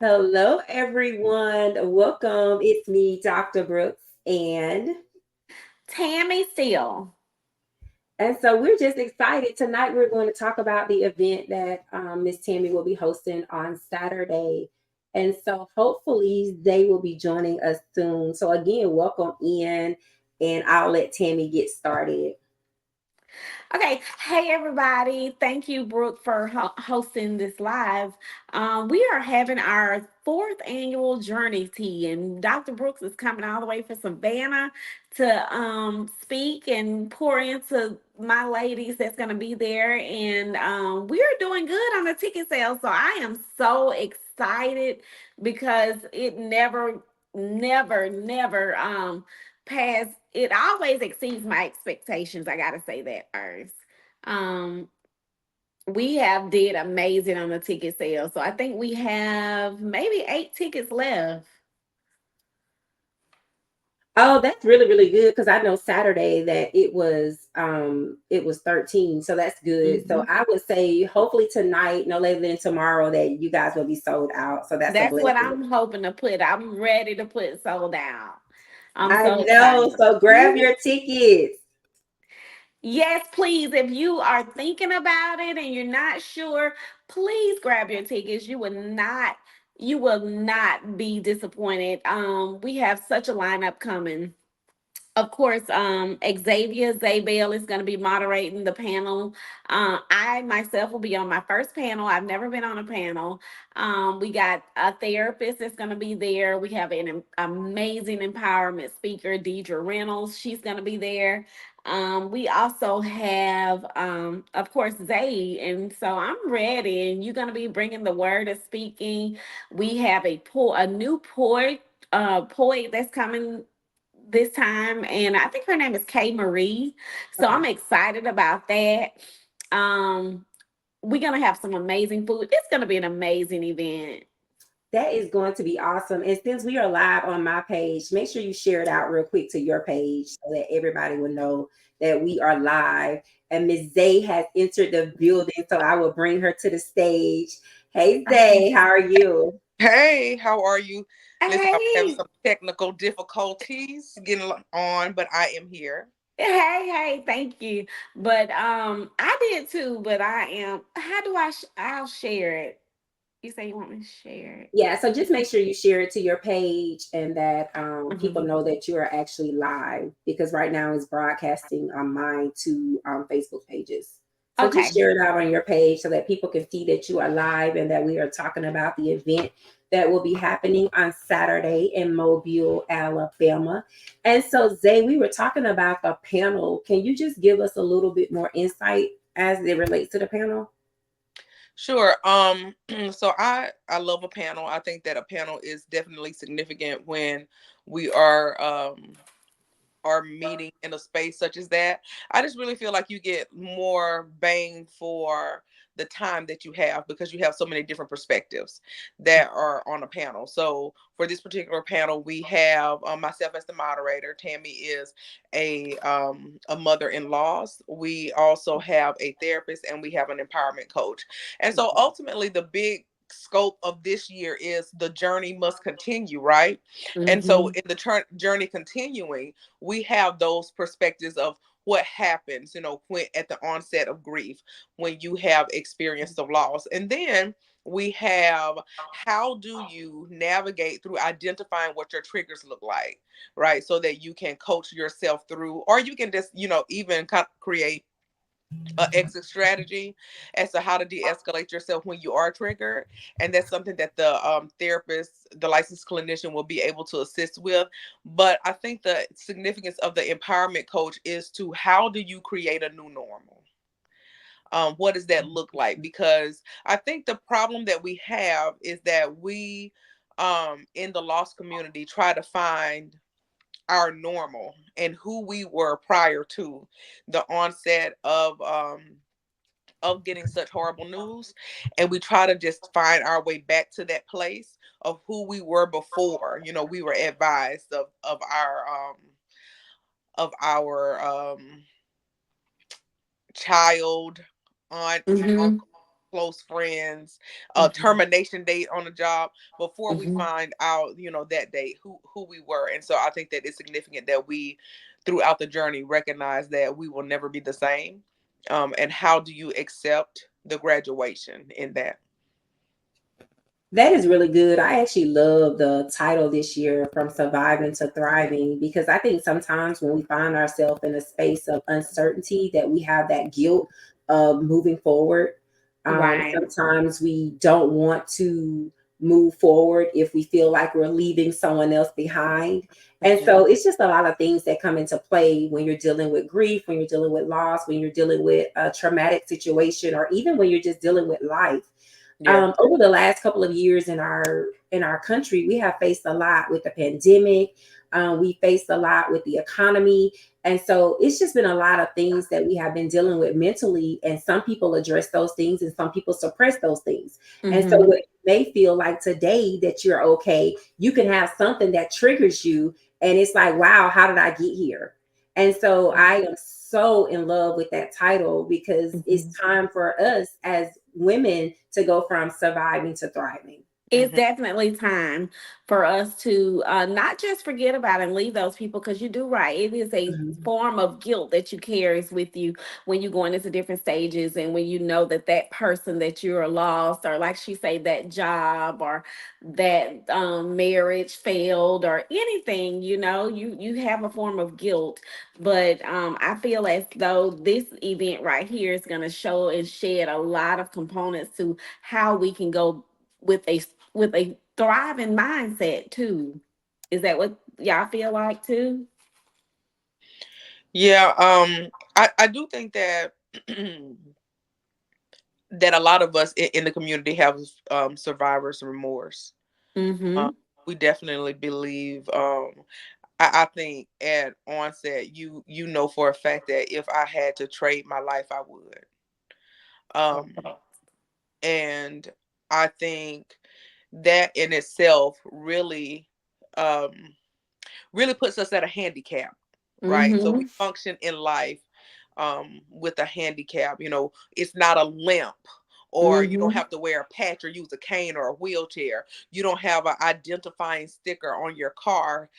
Hello, everyone. Welcome. It's me, Dr. Brooks, Tammy Steele. and so we're just excited. Tonight, we're going to talk about the event that Miss Tammy will be hosting on Saturday. And so hopefully they will be joining us soon. So again, welcome in, and I'll let Tammy get started. Okay, hey everybody. Thank you, Brooke, for hosting this live. We are having our fourth annual Journey Tea, and Dr. Brooks is coming all the way from Savannah to speak and pour into my ladies that's going to be there. And we are doing good on the ticket sales. So I am so excited because it never pass it always exceeds my expectations. I gotta say that first. um we have did amazing on the ticket sale, so I think we have maybe 8 tickets left. Oh, that's really, really good because I know Saturday that it was 13. So that's good. So Mhm. I would say hopefully tonight, no later than tomorrow, that you guys will be sold out. So that's a That's what blessing. I'm hoping to put. I'm ready to put sold out. I'm I so know. excited. So grab your tickets. Yes, please. If you are thinking about it and you're not sure, please grab your tickets. You will not be disappointed. We have such a lineup coming. Of course, Xavier Zabel is going to be moderating the panel. I myself will be on my first panel. I've never been on a panel. We got a therapist that's going to be there. We have an amazing empowerment speaker, Deidre Reynolds. She's going to be there. We also have, of course, Zay. And so I'm ready. And you're going to be bringing the word of speaking. We have a new poet that's coming this time, and I think her name is Kay Marie. So Okay. I'm excited about that. Um, we're gonna have some amazing food. It's gonna be an amazing event. That is going to be awesome. And since we are live on my page, make sure you share it out real quick to your page so that everybody will know that we are live. And Miss Zay has entered the building, so I will bring her to the stage. Hey Zay, how are you? Hey, how are you? Listen, I'm having Hey, some technical difficulties getting on, but I am here. hey, thank you. But I did too. But I am. How do I'll share it. You say you want me to share it? Yeah, so just make sure you share it to your page and that people Mhm. know that you are actually live because right now it's broadcasting on mine to Facebook pages. So just Okay. share it out on your page so that people can see that you are live and that we are talking about the event that will be happening on Saturday in Mobile, Alabama. And so, Zay, we were talking about the panel. Can you just give us a little bit more insight as it relates to the panel? Sure. So I love a panel. I think that a panel is definitely significant when we are meeting in a space such as that. I just really feel like you get more bang for the time that you have because you have so many different perspectives that are on a panel. So for this particular panel, we have myself as the moderator. Tammy is a mother-in-laws. We also have a therapist and we have an empowerment coach. And so ultimately, the big scope of this year is the journey must continue, right? And so Mhm. in the journey continuing, we have those perspectives of what happens, when at the onset of grief, when you have experienced of loss. And then we have how do you navigate through identifying what your triggers look like, right? So that you can coach yourself through, or you can just, even create exit strategy as to how to de-escalate yourself when you are triggered. And that's something that the therapist, the licensed clinician, will be able to assist with. But I think the significance of the empowerment coach is to how do you create a new normal. What does that look like? Because I think the problem that we have is that we in the lost community try to find our normal and who we were prior to the onset of getting such horrible news, and we try to just find our way back to that place of who we were before, we were advised of our child, aunt, Mhm. uncle. close friends, a Mhm. termination date on a job before we Mhm. find out, that day who we were. And so I think that it's significant that we, throughout the journey, recognize that we will never be the same. And how do you accept the graduation in that? That is really good. I actually love the title this year, From Surviving to Thriving, because I think sometimes when we find ourselves in a space of uncertainty, that we have that guilt of moving forward. Right. Sometimes we don't want to move forward if we feel like we're leaving someone else behind. And Mhm. so it's just a lot of things that come into play when you're dealing with grief, when you're dealing with loss, when you're dealing with a traumatic situation, or even when you're just dealing with life. Yeah. Over the last couple of years in our country, we have faced a lot with the pandemic. We faced a lot with the economy, and so it's just been a lot of things that we have been dealing with mentally. And some people address those things, and some people suppress those things. And so, Mhm. what you may feel like today that you're okay, you can have something that triggers you, and it's like, wow, how did I get here? And so I am so in love with that title because it's Mhm. time for us as women to go from surviving to thriving. It's Hmm. definitely time for us to not just forget about and leave those people, because you do right. It is a Mhm. form of guilt that you carries with you when you're going into different stages, and when you know that that person that you're lost, or like she say, that job or that marriage failed or anything, you have a form of guilt. But I feel as though this event right here is going to show and shed a lot of components to how we can go with a thriving mindset too. Is that what y'all feel like too? Yeah. I do think that that a lot of us in the community have survivor's remorse. Um, Mm-hmm. we definitely believe. I think at onset, you know for a fact that if I had to trade my life, I would. Um, and I think that in itself um, really puts us at a handicap, right? So we Mm-hmm. function in life with a handicap. It's not a limp, or you don't Mm-hmm. have to wear a patch or use a cane or a wheelchair. You don't have an identifying sticker on your car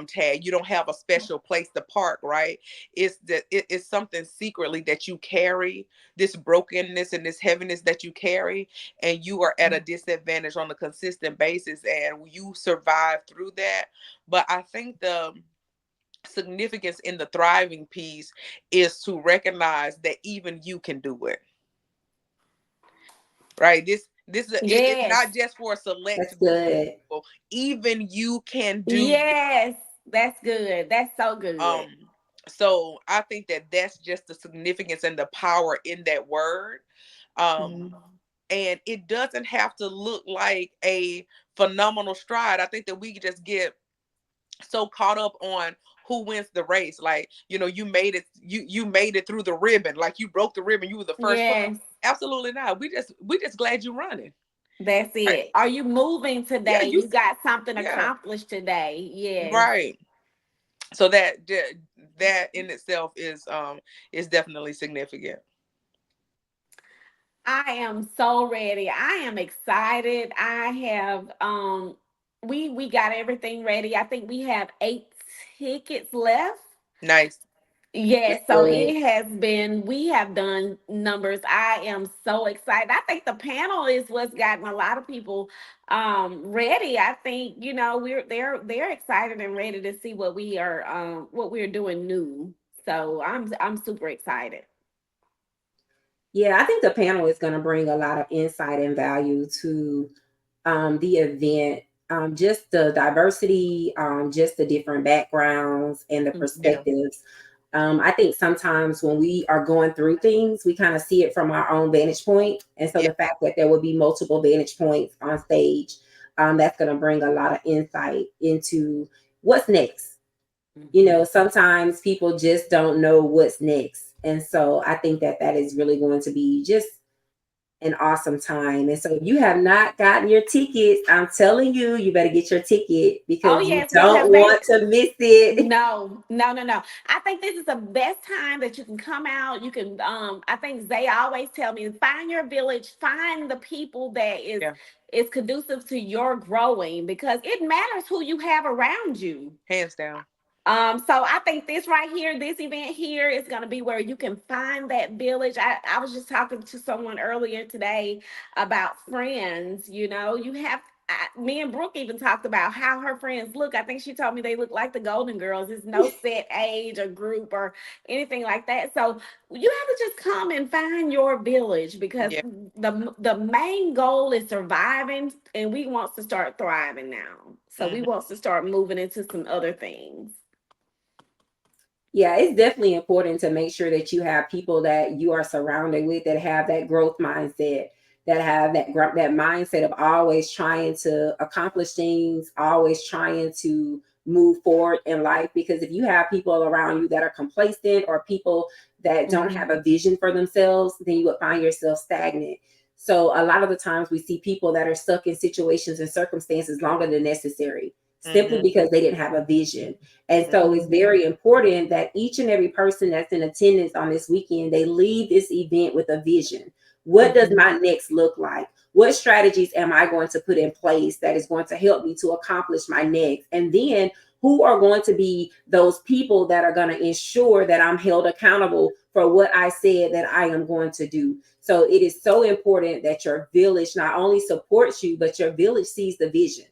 tag. You don't have a special place to park, right? It's something secretly that you carry, this brokenness and this heaviness that you carry, and you are at a disadvantage on a consistent basis, and you survive through that. But I think the significance in the thriving piece is to recognize that even you can do it, right? It's Yes. not just for a select That's group of good. people. Even you can do this. Yes. That's good. That's so um good. so I think that that's just the significance and the power in that word. um Mhm. and it doesn't have to look like a phenomenal stride. I think that we just get so caught up on who wins the race. Like, you made it through the ribbon, like you broke the ribbon, you were the first person. Yes. Absolutely not. We just glad you're running. That's Right. it. Are you moving Yeah, today? You got something yeah, accomplished today. Yes. right. So that in itself is definitely significant. I am so ready. I am excited. I have we got everything ready. I think we have 8 tickets left. Nice. Yes, so Good. it has been, we have done numbers. I am so excited. I think the panel is what's gotten a lot of people ready. I think, they're excited and ready to see what we're doing new. So I'm super excited. Yeah, I think the panel is going to bring a lot of insight and value to the event. Just the diversity, just the different backgrounds and the Mhm. perspectives. I think sometimes when we are going through things, we kind of see it from our own vantage point. And so Yeah. the fact that there will be multiple vantage points on stage, that's going to bring a lot of insight into what's next. Mhm. Sometimes people just don't know what's next. And so I think that that is really going to be just an awesome time. And so if you have not gotten your tickets, I'm telling you, you better get your ticket Oh because you yes, don't because they want to miss it. no, no, no, no. I think this is the best time that you can come out. You can I think they always tell me find your village, find the people that Yeah, is conducive to your growing because it matters who you have around you. hands down. So I think this right here, this event here is going to be where you can find that village. I was just talking to someone earlier today about friends. You know, you have, me and Brooke even talked about how her friends look. I think she told me they look like the Golden Girls. There's no set age or group or anything like that. So you have to just come and find your village because Yeah. the main goal is surviving and we want to start thriving now. So we Hmm. want to start moving into some other things. Yeah, it's definitely important to make sure that you have people that you are surrounded with that have that growth mindset, that have that mindset of always trying to accomplish things, always trying to move forward in life. Because if you have people around you that are complacent or people that don't Mhm. have a vision for themselves, then you would find yourself stagnant. So a lot of the times we see people that are stuck in situations and circumstances longer than necessary simply Hmm. because they didn't have a vision. And so it's Mhm. very important that each and every person that's in attendance on this weekend, they leave this event with a vision. What does Mhm. my next look like? What strategies am I going to put in place that is going to help me to accomplish my next? And then who are going to be those people that are going to ensure that I'm held accountable for what I said that I am going to do? So it is so important that your village not only supports you, but your village sees the vision,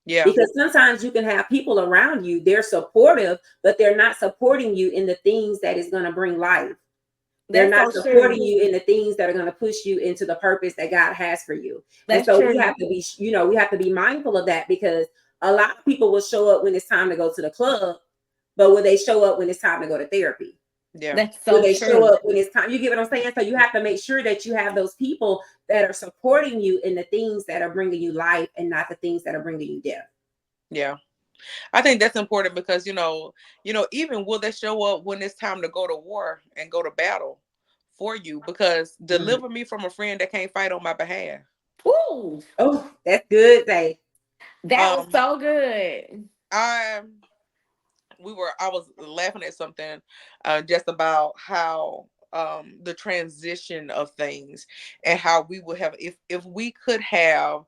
Yeah. because sometimes you can have people around you, they're supportive, but they're not supporting you in the things that is going to bring life. They're That's not so supporting true. you in the things that are going to push you into the purpose that God has for you. And That's so we true. have to be, we have to be mindful of that, because a lot of people will show up when it's time to go to the club, but will they show up when it's time to go to therapy? Yeah. That's Will so they show true. up when it's time? You get what I'm saying? So you have to make sure that you have those people that are supporting you in the things that are bringing you life and not the things that are bringing you death. Yeah. I think that's important because even will they show up when it's time to go to war and go to battle for you? Because Mhm. deliver me from a friend that can't fight on my behalf. Ooh, Oh, that's good, Zay. that was Um, so good. I I was laughing at something, just about how the transition of things and how we would have if we could have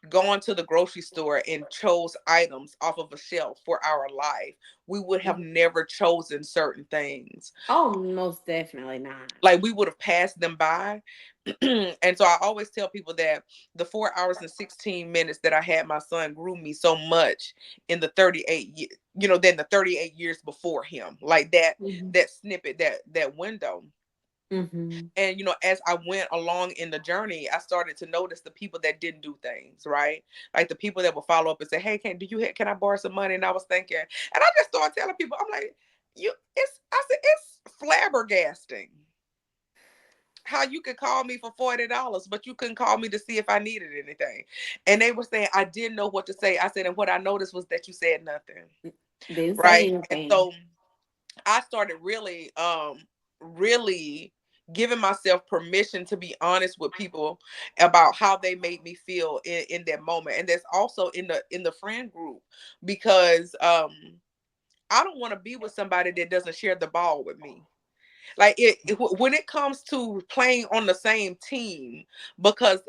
gone to the grocery store and chose items off of a shelf for our life, we would have never chosen certain things. Oh, most definitely not. Like we would have passed them by. And so I always tell people that the 4 hours and 16 minutes that I had my son grew me so much in the 38 than the 38 years before him. Like Mhm. that snippet, that window. Mhm. And as I went along in the journey, I started to notice the people that didn't do things right, like the people that would follow up and say, hey, can I borrow some money? And I was thinking, and I just started telling people, I'm like, I said it's flabbergasting how you could call me for $40, but you couldn't call me to see if I needed anything. And they were saying I didn't know what to say. I said, and what I noticed was that you said nothing. Didn't say Right. And anything. so I started really giving myself permission to be honest with people about how they made me feel in that moment. And that's also in the friend group, because I don't want to be with somebody that doesn't share the ball with me. Like when it comes to playing on the same team, because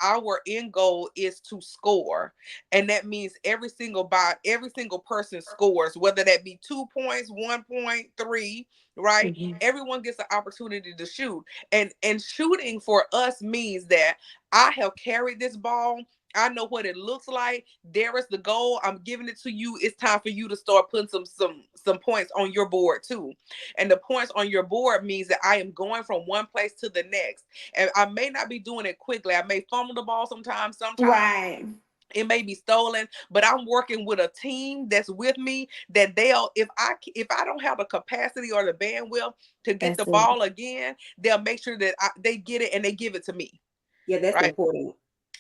our end goal is to score, and that means every single person scores, whether that be 2 points, 1.3, right? Mhm. Everyone gets an opportunity to shoot, and shooting for us means that I have carried this ball. I know what it looks like. There is the goal. I'm giving it to you. It's time for you to start putting some points on your board too. And the points on your board means that I am going from one place to the next. And I may not be doing it quickly. I may fumble the ball sometimes. Sometimes Right. it may be stolen, but I'm working with a team that's with me, that they'll if I don't have the capacity or the bandwidth to get the That's it. ball again, they'll make sure that they get it and they give it to me. Yeah, that's Right. important.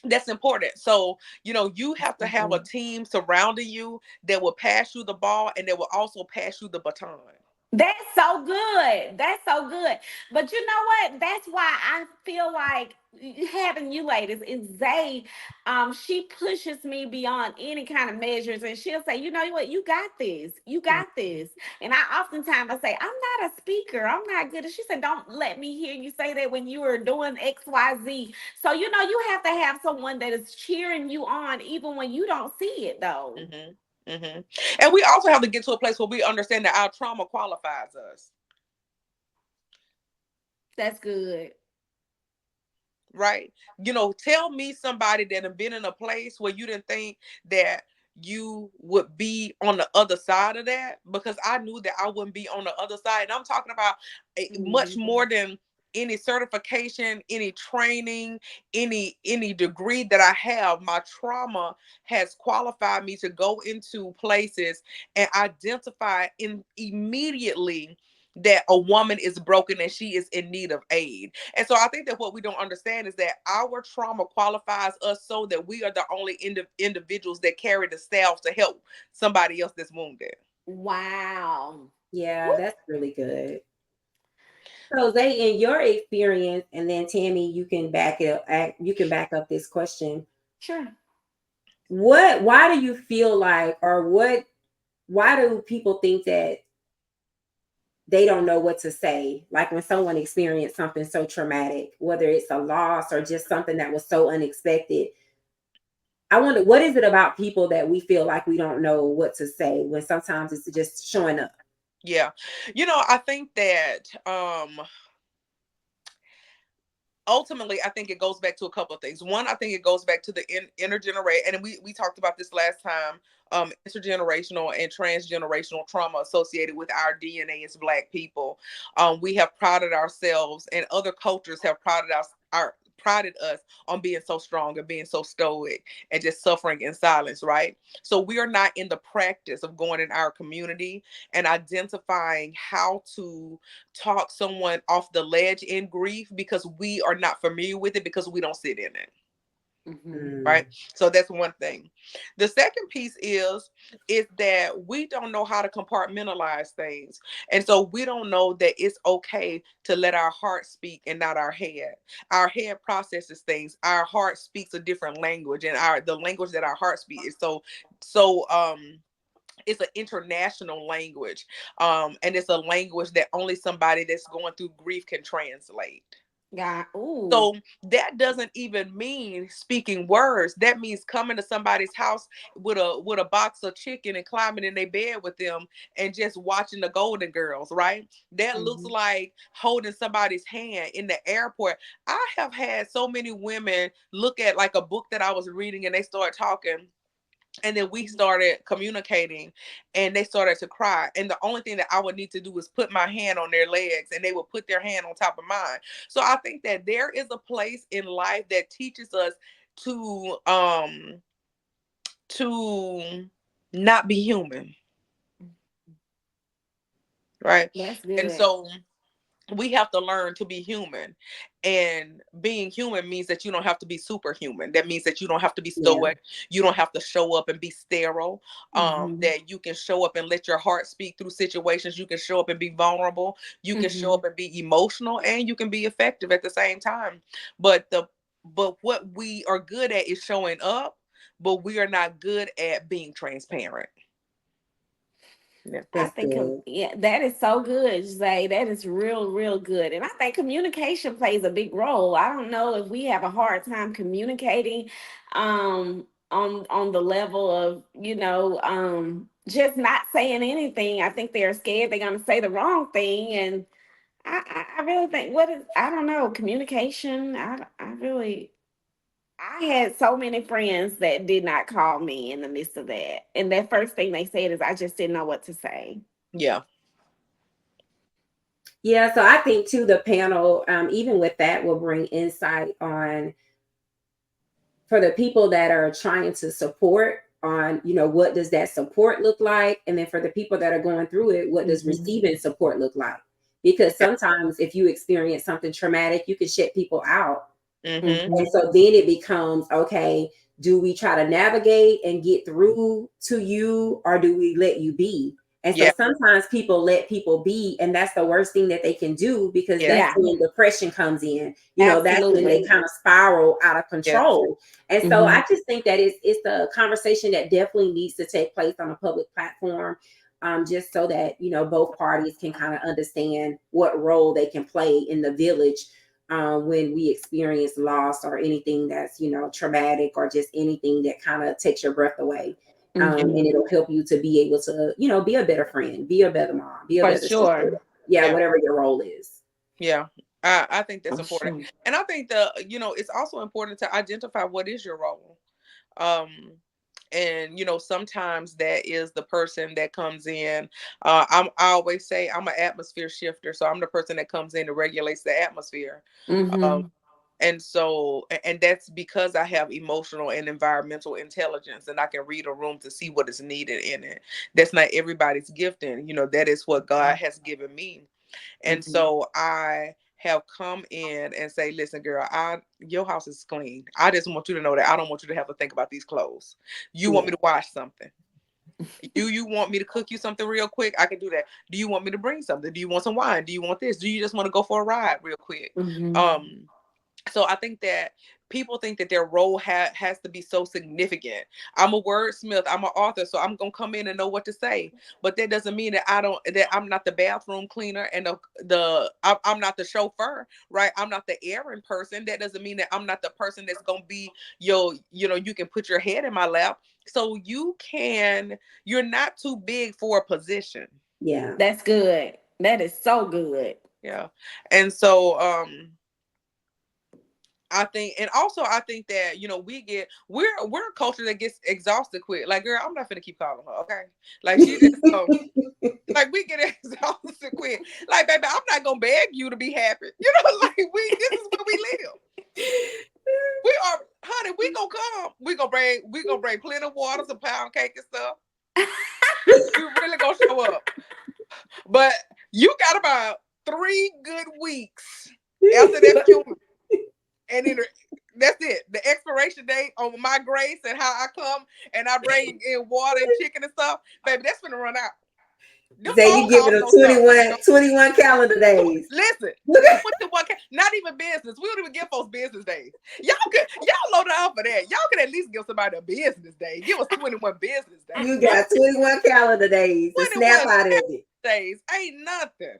That's important. So, you That's have to have a important. team surrounding you that will pass you the ball and that will also pass you the baton. That's so good. That's so good. But you know what? That's why I feel like having you ladies is Zay. She pushes me beyond any kind of measures, and she'll say, "You know what? You got this. You got this." And I oftentimes I say, "I'm not a speaker. I'm not good." And she said, "Don't let me hear you say that when you are doing X, Y, Z." So you know, you have to have someone that is cheering you on, even when you don't see it, though. Hmm. Hmm. And we also have to get to a place where we understand that our trauma qualifies us. That's good. Right? Tell me somebody that have been in a place where you didn't think that you would be on the other side of that, because I knew that I wouldn't be on the other side. And I'm talking about much Mhm. more than any certification, any training, any degree that I have. My trauma has qualified me to go into places and identify immediately that a woman is broken and she is in need of aid. And so I think that what we don't understand is that our trauma qualifies us so that we are the only individuals that carry the staff to help somebody else that's wounded. Wow. Yeah, Woo. that's really good. So, Zay, in your experience, and then Tammy, you can back it up. You can back up this question. Sure. Why do you feel like, or why do people think that they don't know what to say? Like when someone experienced something so traumatic, whether it's a loss or just something that was so unexpected. I wonder, what is it about people that we feel like we don't know what to say when sometimes it's just showing up? Yeah. I think that ultimately, I think it goes back to a couple of things. One, I think it goes back to the intergeneration, and we talked about this last time. Intergenerational and transgenerational trauma associated with our DNA as Black people. We have prided ourselves, and other cultures have prided us on being so strong and being so stoic and just suffering in silence, right? So we are not in the practice of going in our community and identifying how to talk someone off the ledge in grief, because we are not familiar with it, because we don't sit in it. Hmm. Mm, Right. So that's one thing. The second piece is that we don't know how to compartmentalize things. And so we don't know that it's okay to let our heart speak and not our head. Our head processes things. Our heart speaks a different language, and our the language that our heart speaks is so it's an international language, and it's a language that only somebody that's going through grief can translate. God. Ooh. So that doesn't even mean speaking words. That means coming to somebody's house with a box of chicken and climbing in their bed with them and just watching the Golden Girls, right? That looks Hmm. like holding somebody's hand in the airport. I have had so many women look at like a book that I was reading, and they start talking, and then we started communicating, and they started to cry, and the only thing that I would need to do is put my hand on their legs, and they would put their hand on top of mine. So I think that there is a place in life that teaches us to not be human, right? That's And good. so we have to learn to be human, and being human means that you don't have to be superhuman. That means that you don't have to be yeah. stoic, you don't have to show up and be sterile. Hmm. That you can show up and let your heart speak through situations. You can show up and be vulnerable, you can show Hmm. up and be emotional, and you can be effective at the same time. But what we are good at is showing up, but we are not good at being transparent. Yeah. I That's think, good. yeah, that is so good, Zay. That is real, real good. And I think communication plays a big role. I don't know if we have a hard time communicating on the level of, just not saying anything. I think they're scared they're gonna say the wrong thing. And I really think I don't know, communication. I really I had so many friends that did not call me in the midst of that. And that first thing they said is I just didn't know what to say. Yeah. Yeah, so I think too the panel, even with that, will bring insight on for the people that are trying to support on, what does that support look like, and then for the people that are going through it, what does Mhm. receiving support look like? Because Yeah. sometimes if you experience something traumatic, you can shut people out. Mm-hmm. And Mhm. so then it becomes, okay, do we try to navigate and get through to you, or do we let you be? And so Yeah. sometimes people let people be, and that's the worst thing that they can do, because Yes. that's Yeah, when depression comes in. That's when they absolutely. kind of spiral out of Yes. control. And so Hmm. I just think that it's the conversation that definitely needs to take place on a public platform, just so that both parties can kind of understand what role they can play in the village, when we experience loss or anything that's traumatic, or just anything that kind of takes your breath away. Hmm. And it'll help you to be able to, be a better friend, be a better mom, be a For better sister. sure. Yeah, Yeah. whatever your role is. Yeah. I think that's For important. sure. And I think it's also important to identify what is your role. Um, and sometimes that is the person that comes in. I always say I'm an atmosphere shifter, so I'm the person that comes in and regulates the atmosphere. Um, Hmm. and so, and that's because I have emotional and environmental intelligence, and I can read a room to see what is needed in it. That's not everybody's gifting. That is what God has given me. And Hmm. so I have come in and say, listen, girl, your house is clean. I just want you to know that I don't want you to have to think about these clothes. You want me Yeah, to wash something? Do you want me to cook you something real quick? I can do that. Do you want me to bring something? Do you want some wine? Do you want this? Do you just want to go for a ride real quick? Hmm. Um, so I think that people think that their role has to be so significant. I'm a wordsmith, I'm an author, so I'm gonna come in and know what to say. But that doesn't mean that I'm not the bathroom cleaner, and I'm not the chauffeur, right? I'm not the errand person. That doesn't mean that I'm not the person that's gonna be you can put your head in my lap. So you're not too big for a position. yeah, That's good. That is so good. Yeah. And so I think, and also I think that we're a culture that gets exhausted quick. Like, girl, I'm not gonna keep calling her, okay? Like, she just like, we get exhausted quick. Like, baby, I'm not gonna beg you to be happy. Like, this is where we live. We are, honey. We gonna bring plenty of water, some pound cake and stuff. We really gonna show up, but you got about 3 good weeks after that funeral. And then that's it. The expiration date on my grace and how I come and I bring in water and chicken and stuff, baby, that's gonna run out. Them say phone you giving calls them gonna start. 21 calendar days. Listen, Look at 21, not even business. We don't even give folks business days. Y'all load out for that. Y'all can at least give somebody a business day. Give us 21 business days. you got 21 calendar days to snap 21 out of it. days ain't nothing.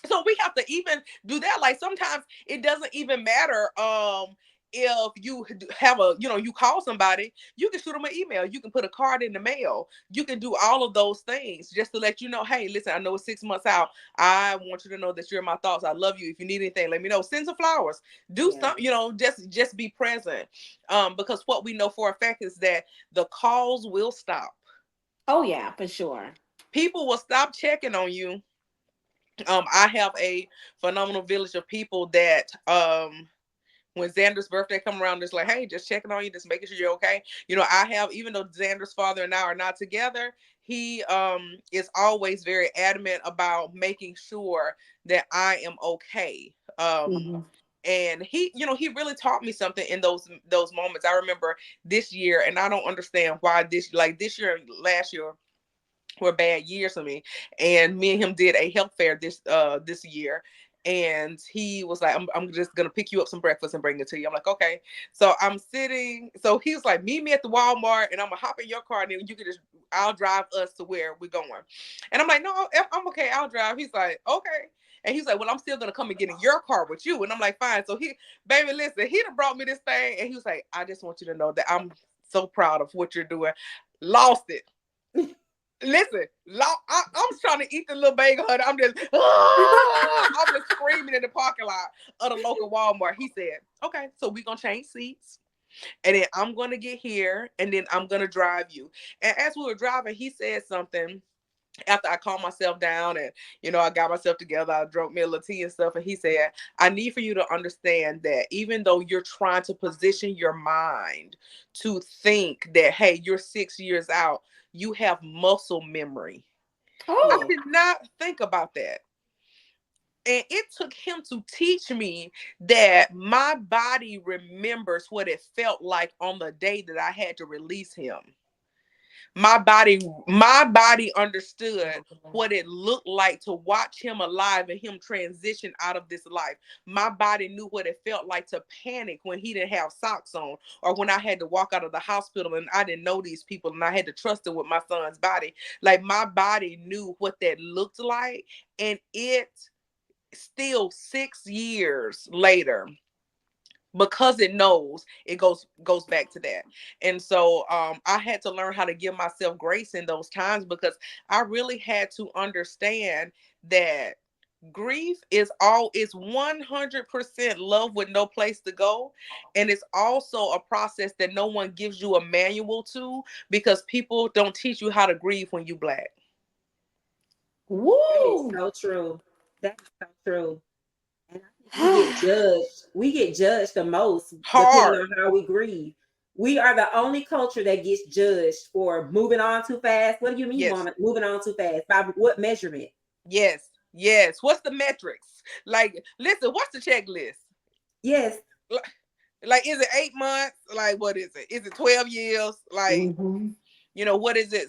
So we have to even do that. Like, sometimes it doesn't even matter if you have you call somebody, you can shoot them an email, you can put a card in the mail, you can do all of those things just to let you know, hey, listen, I know it's 6 months out, I want you to know that you're in my thoughts, I love you, if you need anything, let me know, send some flowers, do Yeah, something, just be present. Because what we know for a fact is that the calls will stop. Oh yeah, for sure. People will stop checking on you. I have a phenomenal village of people that when Xander's birthday come around, it's like, hey, just checking on you, just making sure you're okay. I have, even though Xander's father and I are not together, he is always very adamant about making sure that I am okay. Hmm. And he really taught me something in those moments. I remember this year, and I don't understand why this year, last year were bad years for me. And me and him did a health fair this year. And he was like, I'm just gonna pick you up some breakfast and bring it to you. I'm like, okay. So I'm sitting. So he was like, meet me at the Walmart, and I'm gonna hop in your car, and then I'll drive us to where we're going. And I'm like, no, I'm okay. I'll drive. He's like, okay. And he's like, well, I'm still gonna come and get in your car with you. And I'm like, fine. So baby, listen, he done brought me this thing, and he was like, I just want you to know that I'm so proud of what you're doing. Lost it. Listen, I was trying to eat the little bagel, honey. I'm just screaming in the parking lot of the local Walmart. He said, okay, so we're going to change seats. And then I'm going to get here, and then I'm going to drive you. And as we were driving, he said something after I calmed myself down, and I got myself together. I drank me a little tea and stuff, and he said, I need for you to understand that even though you're trying to position your mind to think that, hey, you're 6 years out, you have muscle memory. I Oh. yeah, did not think about that. And it took him to teach me that my body remembers what it felt like on the day that I had to release him. My body understood what it looked like to watch him alive and him transition out of this life. My body knew what it felt like to panic when he didn't have socks on, or when I had to walk out of the hospital and I didn't know these people and I had to trust them with my son's body. Like, my body knew what that looked like. And it still, 6 years later, because it knows, it goes back to that. And so I had to learn how to give myself grace in those times, because I really had to understand that grief is 100% love with no place to go. And it's also a process that no one gives you a manual to, because people don't teach you how to grieve when you Black. That is Woo! so true. That is so true. And I think we get judged. We get judged the most depending Hard. on how we grieve. We are the only culture that gets judged for moving on too fast. What do you mean, Yes. mama? Moving on too fast? By what measurement? Yes. Yes. What's the metrics? Like, listen, what's the checklist? Yes, Like, is it 8 months? Like, what is it? Is it 12 years? Like, Mm-hmm. what is it?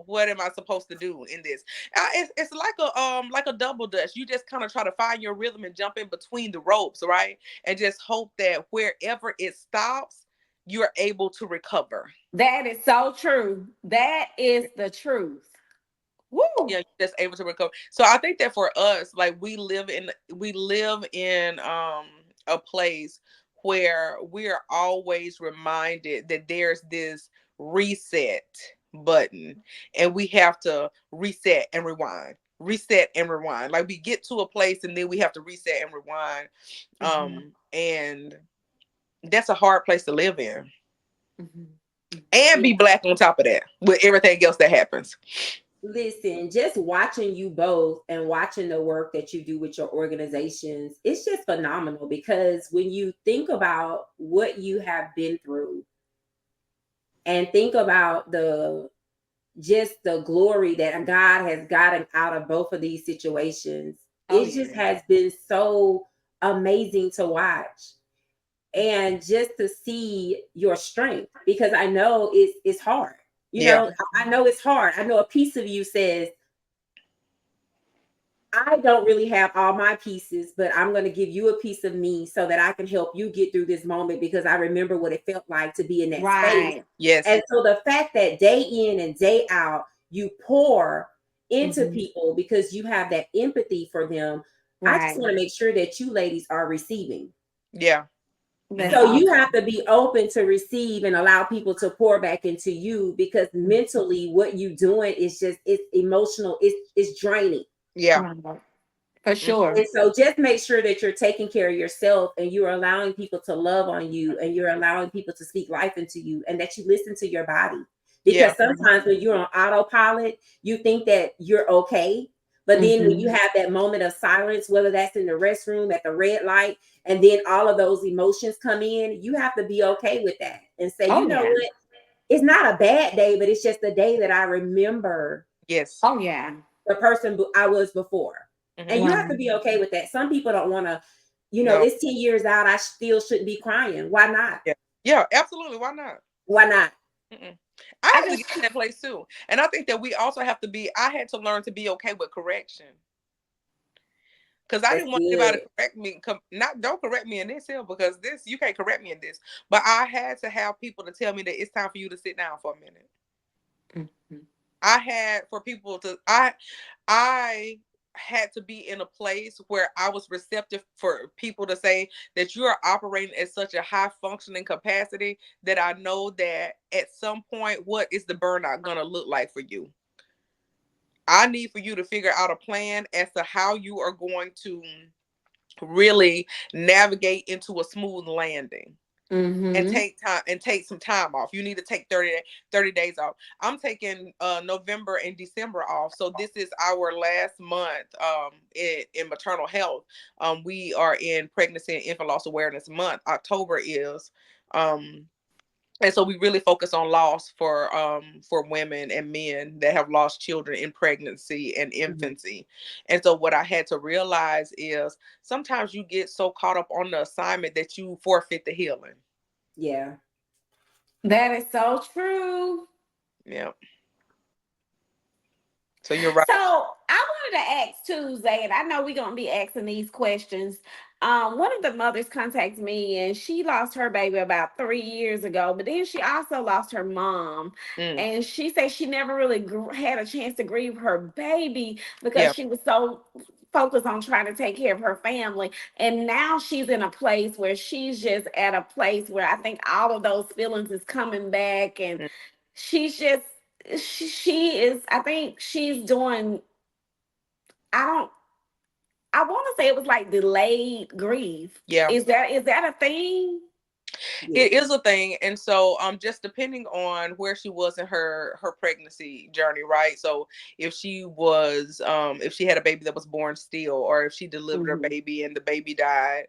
What am I supposed to do in this? It's like a double dutch. You just kind of try to find your rhythm and jump in between the ropes, right? And just hope that wherever it stops, you're able to recover. That is so true. That is the truth. Yeah, Woo! you're just able to recover. So I think that for us, like, we live in a place where we're always reminded that there's this reset button, and we have to reset and rewind. Like, we get to a place and then we have to reset and rewind. Mm-hmm. And that's a hard place to live in, Mm-hmm. and be yes. Black on top of that with everything else that happens. Listen, just watching you both and watching the work that you do with your organizations, it's just phenomenal because when you think about what you have been through and think about the just the glory that God has gotten out of both of these situations, Oh it just yeah. has been so amazing to watch. And just to see your strength, because I know it's hard. You Yeah, know, I know it's hard. I know a piece of you says, I don't really have all my pieces, but I'm going to give you a piece of me so that I can help you get through this moment because I remember what it felt like to be in that space. Right. yes, And so the fact that day in and day out, you pour into Mm-hmm. people because you have that empathy for them, I just Right. want to make sure that you ladies are receiving. yeah. That's So Mhm. you have awesome. to be open to receive and allow people to pour back into you because mentally what you doing is just it's emotional, it's draining. Yeah. Right. For Mm. sure. And so just make sure that you're taking care of yourself and you're allowing people to love on you and you're allowing people to speak life into you and that you listen to your body. Because Yeah. sometimes when you're on autopilot, you think that you're okay. But then when you Mm-hmm. have that moment of silence, whether that's in the restroom, at the red light, and then all of those emotions come in, you have to be okay with that and say, you Oh know yeah. what? It's not a bad day, but it's just a day that I remember Yes. Oh yeah. the person I was before. Hmm. And you have to Right. be okay with that. Some people don't want to, No. it's 10 years out. I still shouldn't be crying. Why not? Yeah. Yeah. Absolutely. Why not? Why not? Mm-mm. I I have to get just to that place too, and I think that we also have to be. I had to learn to be okay with correction, because I That's didn't want anybody good. to correct me. Not don't correct me in this here, because this you can't correct me in this. But I had to have people to tell me that it's time for you to sit down for a minute. Mhm. I had for people to I had to be in a place where I was receptive for people to say that you are operating at such a high functioning capacity that I know that at some point, what is the burnout gonna look like for you? I need for you to figure out a plan as to how you are going to really navigate into a smooth landing, and Mhm. take some time off. You need to take 30 days off. I'm taking November and December off. So this is our last month in maternal health. We are in pregnancy and infant loss awareness month. October is and so we really focus on loss for women and men that have lost children in pregnancy and Mhm. infancy. And so what I had to realize is sometimes you get so caught up on the assignment that you forfeit the healing. Yeah. That is so true. Yeah. So you're right. So I wanted to ask too, Zay, and I know we're gonna be asking these questions. One of the mothers contacted me, and she lost her baby about 3 years ago, but then she also lost her mom, Mm, and she said she never really had a chance to grieve her baby because yeah. she was so focused on trying to take care of her family, and now she's in a place where she's just at a place where I think all of those feelings is coming back, and Mm, she's just she is, I think she's doing, I don't, I want to say it was like delayed grief. yeah. Is that a thing? It is Yes. a thing, and so just depending on where she was in her pregnancy journey, right? So if she had a baby that was born still, or if she delivered her Mm-hmm. baby and the baby died,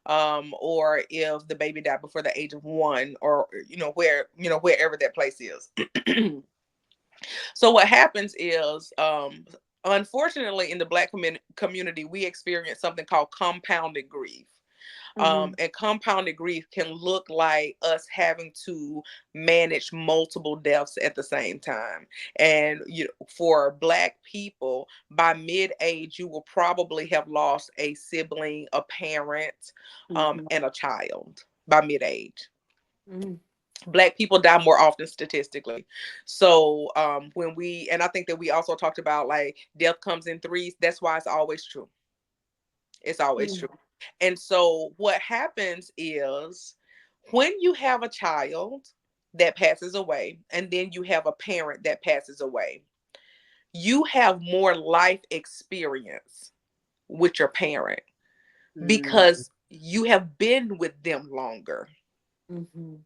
or if the baby died before the age of 1, or wherever that place is. So what happens is, unfortunately, in the Black community, we experience something called compounded grief. Mm-hmm. And compounded grief can look like us having to manage multiple deaths at the same time. And for Black people, by mid-age, you will probably have lost a sibling, a parent, Mm-hmm. and a child by mid-age. Mm-hmm. Black people die more often statistically. So and I think that we also talked about, like, death comes in threes. That's why it's always true. It's always true. And so what happens is, when you have a child that passes away, and then you have a parent that passes away, you have more life experience with your parent Mm, because you have been with them longer. Mm-hmm.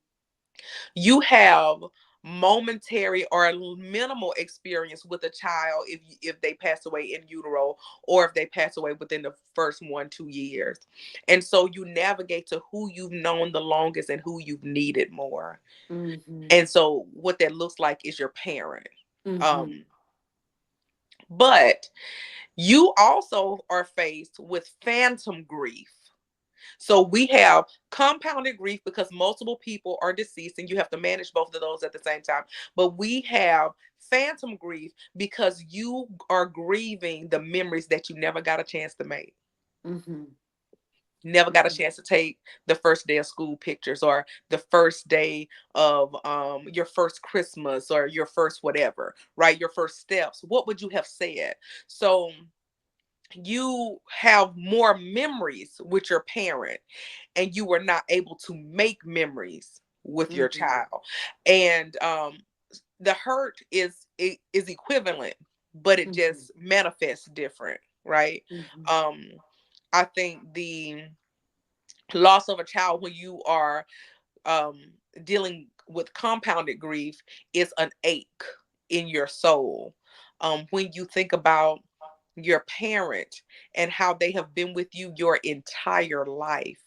You have momentary or minimal experience with a child if they pass away in utero, or if they pass away within the first 1-2 years. And so you navigate to who you've known the longest and who you've needed more. Mm-hmm. And so what that looks like is your parent. Mm-hmm. um but you also are faced with phantom grief. So we have compounded grief because multiple people are deceased and you have to manage both of those at the same time. But we have phantom grief because you are grieving the memories that you never got a chance to make. Mm-hmm. Never got a Mm-hmm. chance to take the first day of school pictures, or the first day of your first Christmas, or your first whatever, right? Your first steps. What would you have said? So you have more memories with your parent, and you were not able to make memories with your Mm-hmm. child. And the hurt is equivalent, but it Mm-hmm. just manifests different, right? Mm-hmm. um I think the loss of a child, when you are um dealing with compounded grief, is an ache in your soul. When you think about your parent and how they have been with you your entire life,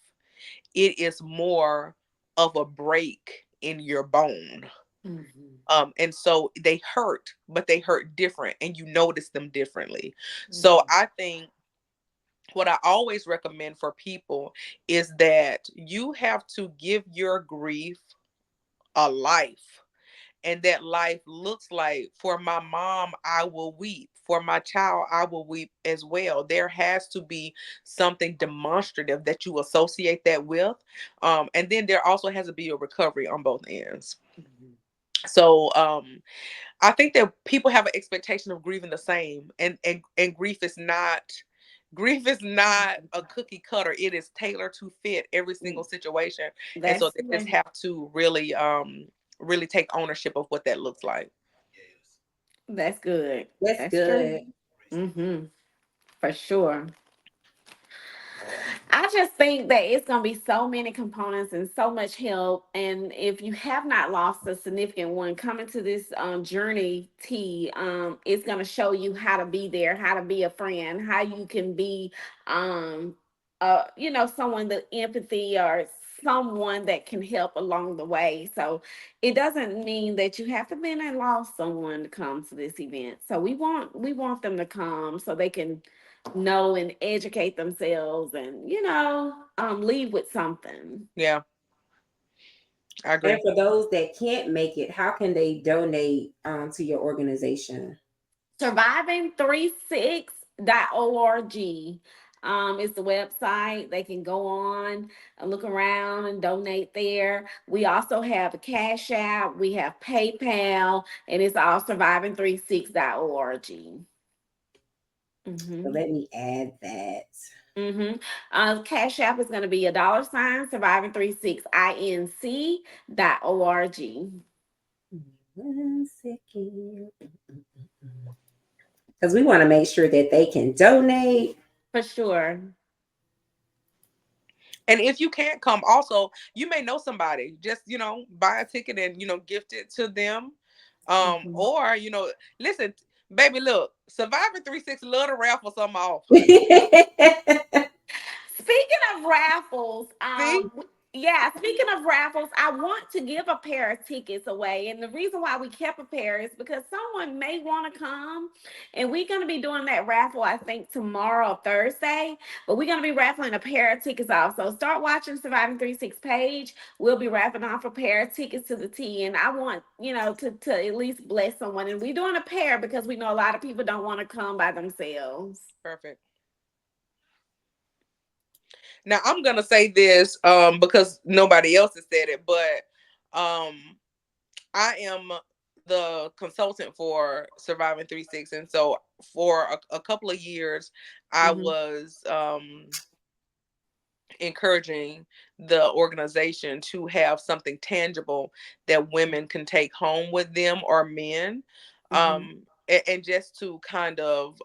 it is more of a break in your bone. Mm-hmm. And so they hurt, but they hurt different, and you notice them differently. So Mm-hmm. I think what I always recommend for people is that you have to give your grief a life. And that life looks like, for my mom, I will weep. For my child, I will weep as well. There has to be something demonstrative that you associate that with. And then there also has to be a recovery on both ends. Mm-hmm. So I think that people have an expectation of grieving the same, and grief is not a cookie cutter. It is tailored to fit every single situation. And so That's they just have to really take ownership of what that looks like. that's good. that's That's true. good. Mm-hmm. For sure. I just think that it's going to be so many components and so much help. And if you have not lost a significant one, coming to this journey, it's going to show you how to be there, how to be a friend, how you can be, someone that empathy, or someone that can help along the way. So it doesn't mean that you have to be and lost someone to come to this event. So we want them to come so they can know and educate themselves, and leave with something. Yeah. I And agree. for those that can't make it, how can they donate to your organization? Surviving36.org is the website. They can go on and look around and donate there. We also have a Cash App, we have PayPal, and it's all surviving36.org. So Mm-hmm. let me add that. Mm-hmm. Cash App is going to be $, surviving36inc.org. 1 second. Because we want to make sure that they can donate. For sure. And if you can't come, also you may know somebody. Just buy a ticket and gift it to them. Mhm. Or listen, baby, look, Survivor 360 love to raffle something off. Speaking of raffles, See, yeah, speaking of raffles, I want to give a pair of tickets away. And the reason why we kept a pair is because someone may want to come. And we're going to be doing that raffle, I think, tomorrow or Thursday. But we're going to be raffling a pair of tickets off. So start watching Surviving 36 page. We'll be raffling off a pair of tickets to the T. And I want, to at least bless someone. And we're doing a pair because we know a lot of people don't want to come by themselves. perfect. Now I'm gonna say this because nobody else has said it, but um I am the consultant for Surviving 36, and so for a couple of years I Mm-hmm. was encouraging the organization to have something tangible that women can take home with them, or men, Mm-hmm. and just to kind of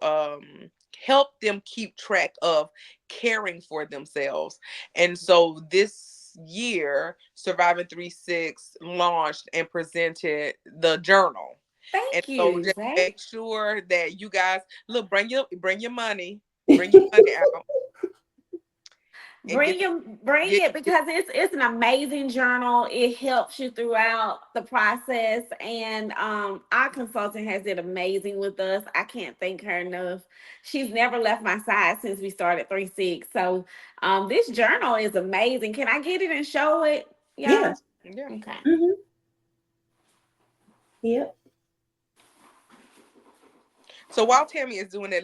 help them keep track of caring for themselves. And so this year Surviving 36 launched and presented the journal. And Thank so you, just Zay. make sure that you guys look, bring your money out and Bring get it because it's an amazing journal. It helps you throughout the process, and our consultant has did amazing with us. I can't thank her enough. She's never left my side since we started 36. So this journal is amazing. Can I get it and show it, Yeah. y'all? yeah. Okay. Hmm. Yep. So while Tammy is doing that,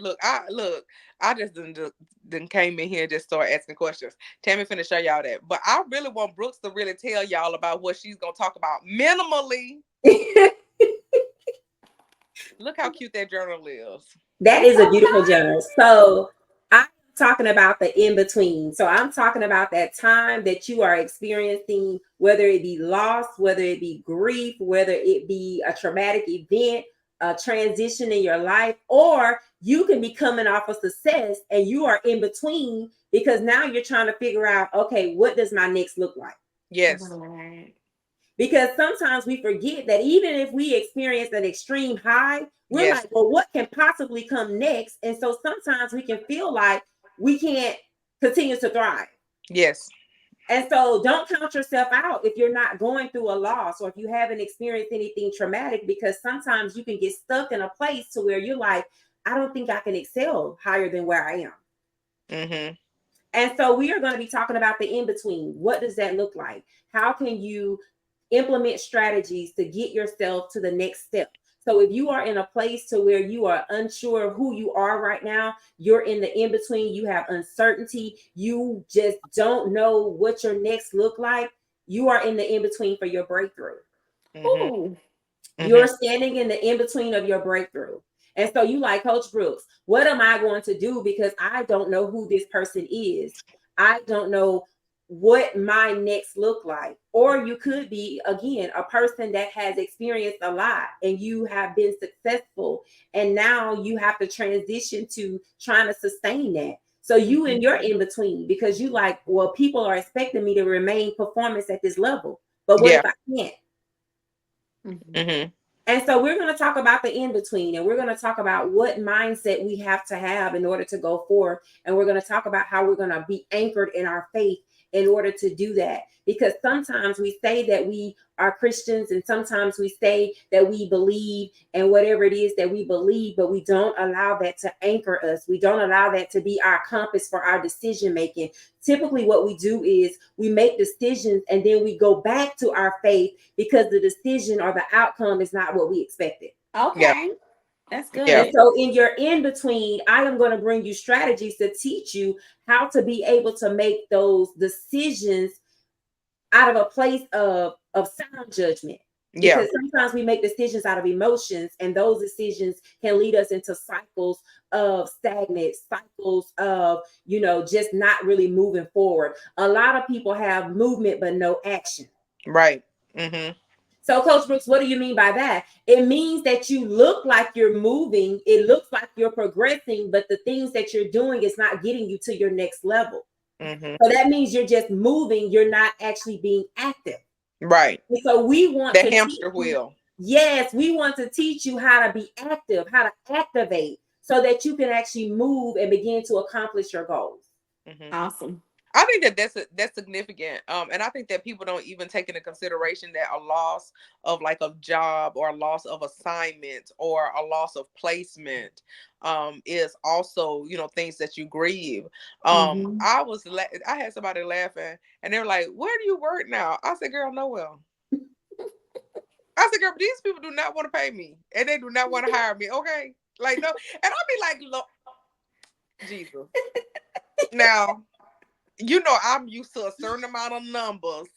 I just didn't came in here and just start asking questions. Tammy finna show y'all that, but I really want Brooks to really tell y'all about what she's gonna talk about minimally. Look how cute that journal is. That It's is a so beautiful journal. nice. So I'm talking about the in between. So I'm talking about that time that you are experiencing, whether it be loss, whether it be grief, whether it be a traumatic event, a transition in your life, or you can be coming off of success and you are in between because now you're trying to figure out, okay, what does my next look like? Yes, Right. Because sometimes we forget that even if we experience an extreme high, we're yes, like, well, what can possibly come next? And so sometimes we can feel like we can't continue to thrive. yes. And so don't count yourself out if you're not going through a loss or if you haven't experienced anything traumatic, because sometimes you can get stuck in a place to where you're like, I don't think I can excel higher than where I am. Mhm. And so we are going to be talking about the in between. What does that look like? How can you implement strategies to get yourself to the next step? So if you are in a place to where you are unsure of who you are right now, you're in the in between, you have uncertainty, you just don't know what your next look like, you are in the in between for your breakthrough. Mhm. Ooh. You're Mhm. standing in the in between of your breakthrough. And so you like, Coach Brooks, what am I going to do? Because I don't know who this person is. I don't know what my next look like. Or you could be, again, a person that has experienced a lot and you have been successful. And now you have to transition to trying to sustain that. So you and Mhm. you're in between because you like, well, people are expecting me to remain performance at this level. But what if Yeah. I can't? Mhm. Mhm. And so we're going to talk about the in between and we're going to talk about what mindset we have to have in order to go forward. And we're going to talk about how we're going to be anchored in our faith in order to do that. Because sometimes we say that we are Christians, and sometimes we say that we believe in whatever it is that we believe, but we don't allow that to anchor us. We don't allow that to be our compass for our decision making. Typically, what we do is we make decisions and then we go back to our faith because the decision or the outcome is not what we expected. Yeah. Okay. That's Yeah. And good. so, in your in between, I am going to bring you strategies to teach you how to be able to make those decisions out of a place of sound judgment. Yeah. Because sometimes we make decisions out of emotions, and those decisions can lead us into cycles of stagnant, cycles of, just not really moving forward. A lot of people have movement but no action. Right. Mm-hmm. So, Coach Brooks, what do you mean by that? It means that you look like you're moving, it looks like you're progressing, but the things that you're doing is not getting you to your next level. Mm-hmm. So that means you're just moving, you're not actually being active. Right. And so we want The to teach hamster you, wheel. yes, we want to teach you how to be active, how to activate so that you can actually move and begin to accomplish your goals. Mm-hmm. Awesome. I think that that's significant, and I think that people don't even take into consideration that a loss of like a job or a loss of assignment or a loss of placement, is also, things that you grieve. Mm-hmm. I had somebody laughing, and they were like, "Where do you work now?" I said, "Girl, nowhere." I said, "Girl, these people do not want to pay me, and they do not want to hire me." Okay, like no, and I'll be like, "Look, Jesus, now." I'm used to a certain amount of numbers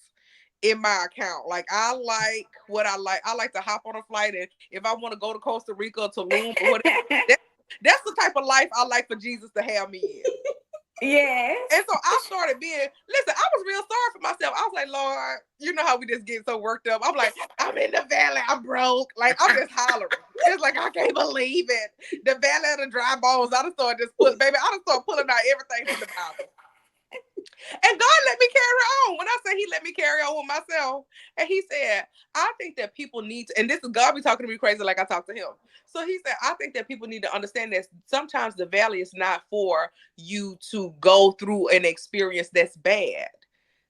in my account. Like I like what I like. I like to hop on a flight, and if I want to go to Costa Rica or Tulum or whatever, that, that's the type of life I like for Jesus to have me in. Yes. And so I started listen, I was real sorry for myself. I was like, Lord, you know how we just get so worked up. I'm like, I'm in the valley, I'm broke. Like, I'm just hollering. It's like, I can't believe it. The valley of the dry bones. I just started baby, I just started pulling out everything from the Bible. And God let me carry on. When I say He let me carry on with myself, and He said, I think that people need to, and this is God be talking to me crazy like I talk to Him. So He said, I think that people need to understand that sometimes the valley is not for you to go through an experience that's bad.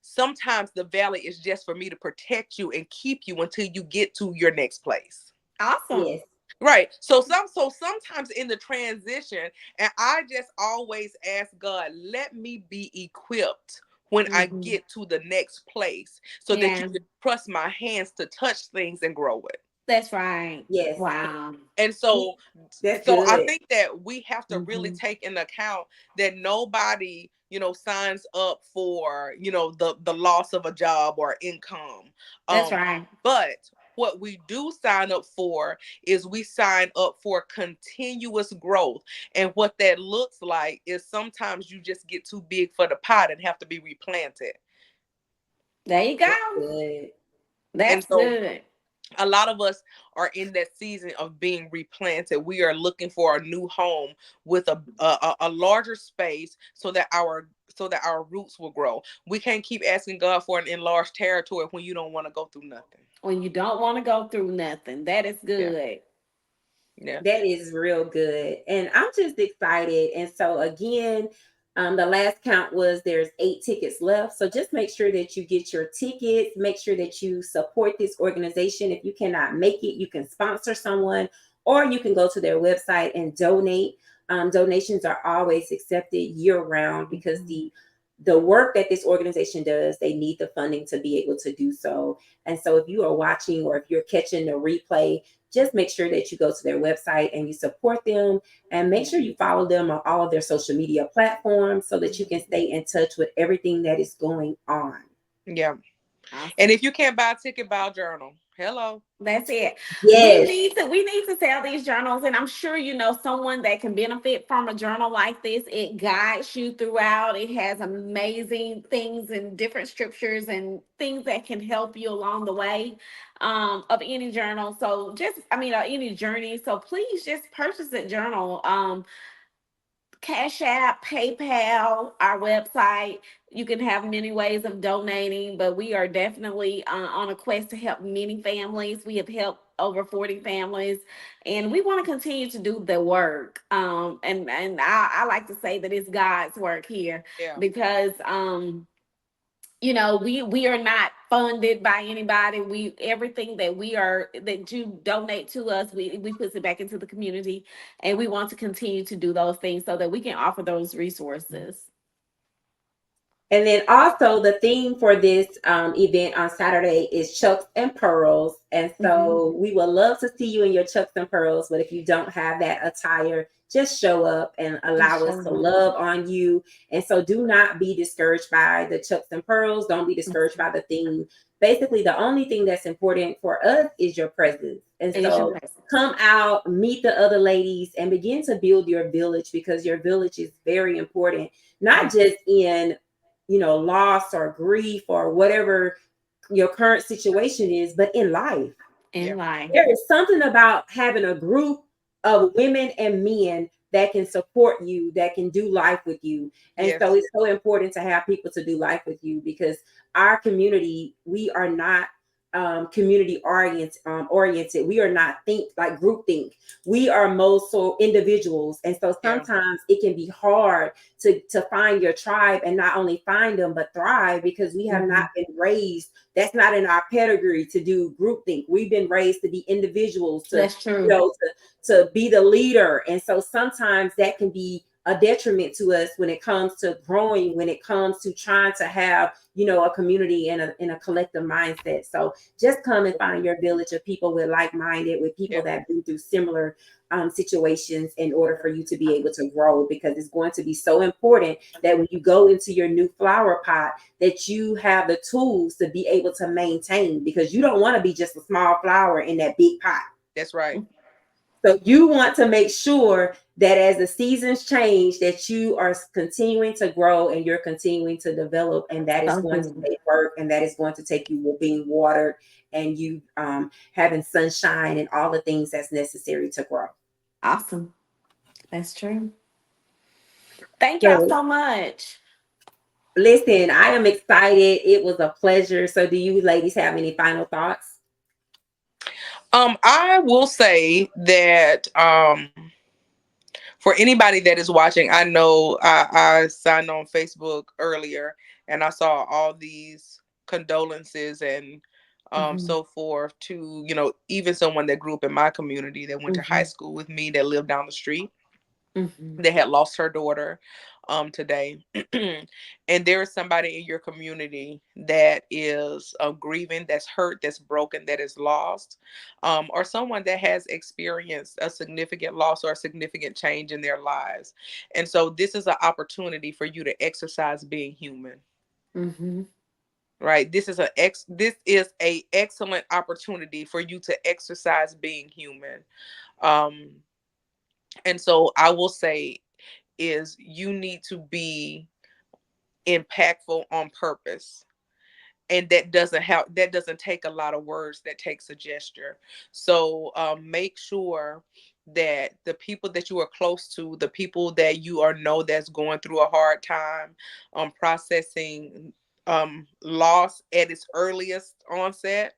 Sometimes the valley is just for me to protect you and keep you until you get to your next place. Awesome. Yes. Right. So sometimes in the transition, and I just always ask God, let me be equipped when I Mm-hmm. get to the next place so that you Yeah, can trust my hands to touch things and grow it. that's right. Yes. Wow. And so That's so I good. think that we have to really Mm-hmm. take into account that nobody, signs up for, the loss of a job or income. That's Um, right. but what we do sign up for is we sign up for continuous growth. And what that looks like is sometimes you just get too big for the pot and have to be replanted. There you That's go. good. And That's so good. a lot of us are in that season of being replanted. We are looking for a new home with a larger space so that our roots will grow. We can't keep asking God for an enlarged territory when you don't want to go through nothing. When you don't want to go through nothing, that is Yeah. good. Yeah. That is real good. And I'm just excited. And so, again, the last count was there's 8 tickets left. So just make sure that you get your tickets. Make sure that you support this organization. If you cannot make it, you can sponsor someone or you can go to their website and donate. Donations are always accepted year round because Mhm. the work that this organization does, they need the funding to be able to do so. And so if you are watching or if you're catching the replay, just make sure that you go to their website and you support them, and make sure you follow them on all of their social media platforms so that you can stay in touch with everything that is going on. Yeah. And Awesome. if you can't buy a ticket, buy a journal. Hello. That's it. We Yes. need to we need to sell these journals, and I'm sure you know someone that can benefit from a journal like this. It guides you throughout. It has amazing things and different scriptures and things that can help you along the way of any journal. So just any journey. So please just purchase a journal. Cash App, PayPal, our website. You can have many ways of donating, but we are definitely on a quest to help many families. We have helped over 40 families, and we want to continue to do the work. And I like to say that it's God's work here Yeah. because we are not funded by anybody. We everything that you donate to us, we put it back into the community, and we want to continue to do those things so that we can offer those resources. And then also the theme for this event on Saturday is Chucks and Pearls. And Hmm. so we would love to see you in your Chucks and Pearls. But if you don't have that attire, just show up and Just allow us to showing up. love on you. And so do not be discouraged by the Chucks and Pearls. Don't be discouraged Mhm. by the theme. Basically, the only thing that's important for us is your presence. And It is your so presence. come out, meet the other ladies, and begin to build your village, because your village is very important, not Mhm. just in loss or grief or whatever your current situation is, but in life. In Yeah. life. There is something about having a group of women and men that can support you, that can do life with you. And so Yes. it's so important to have people to do life with you, because our community, we are not community oriented. We are not think like group think. We are most so individuals. And so Yeah. sometimes it can be hard to find your tribe, and not only find them but thrive, because we have not Hmm. been raised, that's not in our pedigree to do groupthink. We've been raised to be individuals, to That's true. to be the leader. And so sometimes that can be a detriment to us when it comes to growing, when it comes to trying to have a community and a collective mindset. So just come and find your village of people with like-minded, with people Yeah. that been through similar situations, in order for you to be able to grow, because it's going to be so important that when you go into your new flower pot, that you have the tools to be able to maintain, because you don't want to be just a small flower in that big pot. That's right. So you want to make sure that as the seasons change, that you are continuing to grow and you're continuing to develop, and that is So going to good. take work, and that is going to take you being watered, and you having sunshine and all the things that's necessary to grow. Awesome. That's true. Thank y'all So so much. listen, I am excited. It was a pleasure. So do you ladies have any final thoughts? I will say that for anybody that is watching, I know I signed on Facebook earlier and I saw all these condolences and Hmm. so forth to, even someone that grew up in my community that went to high Hmm. school with me that lived down the street Hmm. that had lost her daughter today. And there is somebody in your community that is grieving, that's hurt, that's broken, that is lost, or someone that has experienced a significant loss or a significant change in their lives. And so this is an opportunity for you to exercise being human. Hmm. Right, this is a excellent opportunity for you to exercise being human. um and so I will say is you need to be impactful on purpose, and that doesn't take a lot of words, that takes a gesture. So make sure that the people that you are close to, the people that you are know that's going through a hard time, processing loss at its earliest onset,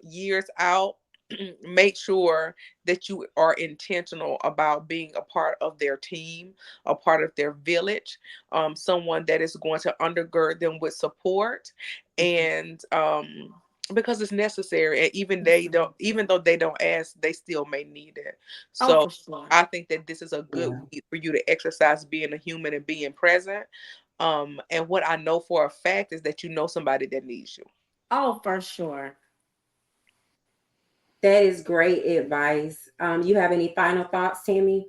years out, make sure that you are intentional about being a part of their team, a part of their village, someone that is going to undergird them with support, and because it's necessary, and even though they don't ask, they still may need it. Oh, So for sure. I think that this is a good Yeah. week for you to exercise being a human and being present. And what I know for a fact is that you know somebody that needs you. Oh, for sure. That is great advice. You have any final thoughts, Tammy?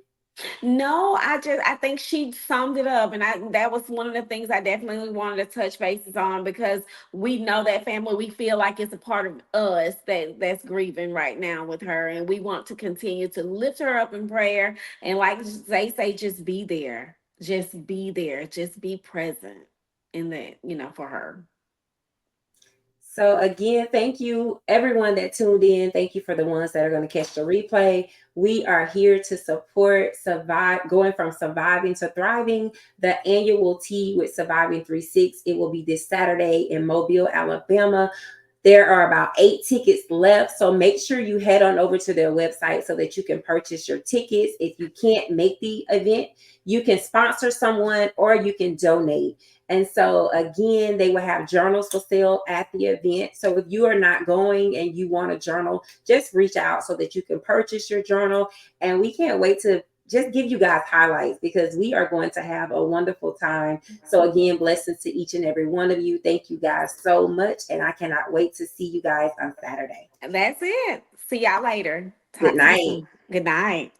No, I think she summed it up, and I that was one of the things I definitely wanted to touch bases on, because we know that family. We feel like it's a part of us that's grieving right now with her, and we want to continue to lift her up in prayer. And like they say, just be there, just be there, just be present in that, for her. So again, thank you everyone that tuned in. Thank you for the ones that are going to catch the replay. We are here to support survive going from surviving to thriving. The annual tea with Surviving 3-6. It will be this Saturday in Mobile, Alabama. There are about 8 tickets left. So make sure you head on over to their website so that you can purchase your tickets. If you can't make the event, you can sponsor someone or you can donate. And so, again, they will have journals for sale at the event. So, if you are not going and you want a journal, just reach out so that you can purchase your journal. And we can't wait to just give you guys highlights because we are going to have a wonderful time. So, again, blessings to each and every one of you. Thank you guys so much. And I cannot wait to see you guys on Saturday. That's it. See y'all later. Good Talk to you night. soon. Good night.